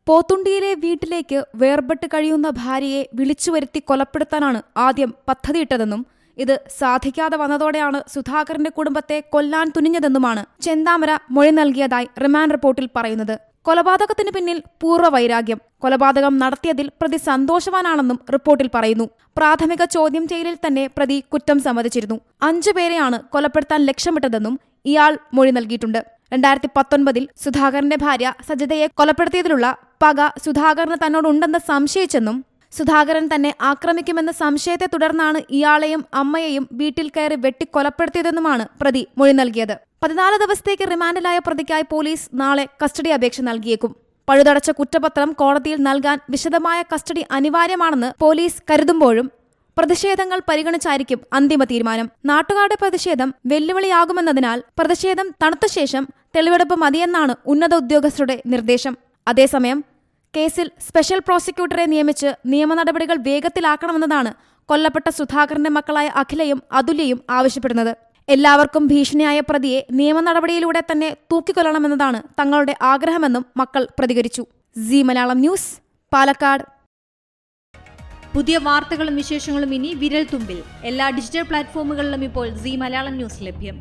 പോത്തുണ്ടിയിലെ വീട്ടിലേക്ക് വേർപെട്ട് കഴിയുന്ന ഭാര്യയെ വിളിച്ചുവരുത്തി കൊലപ്പെടുത്താനാണ് ആദ്യം പദ്ധതിയിട്ടതെന്നും ഇത് സാധിക്കാതെ വന്നതോടെയാണ് സുധാകരന്റെ കുടുംബത്തെ കൊല്ലാൻ തുനിഞ്ഞതെന്നുമാണ് ചെന്താമര മൊഴി നൽകിയതായി റിമാൻഡ് റിപ്പോർട്ടിൽ പറയുന്നത്. കൊലപാതകത്തിന് പിന്നിൽ പൂർവ്വവൈരാഗ്യം. കൊലപാതകം നടത്തിയതിൽ പ്രതി സന്തോഷവാനാണെന്നും റിപ്പോർട്ടിൽ പറയുന്നു. പ്രാഥമിക ചോദ്യം ചെയ്യലിൽ തന്നെ പ്രതി കുറ്റം സമ്മതിച്ചിരുന്നു. 5 പേരെയാണ് കൊലപ്പെടുത്താൻ ലക്ഷ്യമിട്ടതെന്നും ഇയാൾ മൊഴി നൽകിയിട്ടുണ്ട്. 2019 സുധാകരന്റെ ഭാര്യ സജിതയെ കൊലപ്പെടുത്തിയതിലുള്ള പക സുധാകരന് തന്നോടുണ്ടെന്ന് സംശയിച്ചെന്നും സുധാകരൻ തന്നെ ആക്രമിക്കുമെന്ന സംശയത്തെ തുടർന്നാണ് ഇയാളെയും അമ്മയെയും വീട്ടിൽ കയറി വെട്ടിക്കൊലപ്പെടുത്തിയതെന്നുമാണ് പ്രതി മൊഴി നൽകിയത്. 14 ദിവസത്തേക്ക് റിമാൻഡിലായ പ്രതിക്കായി പോലീസ് നാളെ കസ്റ്റഡി അപേക്ഷ നൽകിയേക്കും. പഴുതടച്ച കുറ്റപത്രം കോടതിയിൽ നൽകാൻ വിശദമായ കസ്റ്റഡി അനിവാര്യമാണെന്ന് പോലീസ് കരുതുമ്പോഴും പ്രതിഷേധങ്ങൾ പരിഗണിച്ചായിരിക്കും അന്തിമ തീരുമാനം. നാട്ടുകാരുടെ പ്രതിഷേധം വെല്ലുവിളിയാകുമെന്നതിനാൽ പ്രതിഷേധം തണുത്ത ശേഷം തെളിവെടുപ്പ് മതിയെന്നാണ് ഉന്നത ഉദ്യോഗസ്ഥരുടെ നിർദ്ദേശം. അതേസമയം കേസിൽ സ്പെഷ്യൽ പ്രോസിക്യൂട്ടറെ നിയമിച്ച് നിയമ നടപടികൾ വേഗത്തിലാക്കണമെന്നതാണ് കൊല്ലപ്പെട്ട സുധാകരന്റെ മക്കളായ അഖിലയും അതുല്യയും ആവശ്യപ്പെടുന്നത്. എല്ലാവർക്കും ഭീഷണിയായ പ്രതിയെ നിയമ നടപടിയിലൂടെ തന്നെ തൂക്കിക്കൊല്ലണമെന്നതാണ് തങ്ങളുടെ ആഗ്രഹമെന്നും മക്കൾ പ്രതികരിച്ചു. Zee Malayalam News, Palakkad. പുതിയ വാർത്തകളും വിശേഷങ്ങളും ഇനി വിരൽ തുമ്പിൽ. എല്ലാ ഡിജിറ്റൽ പ്ലാറ്റ്ഫോമുകളിലും ഇപ്പോൾ സീ മലയാളം ന്യൂസ് ലഭ്യം.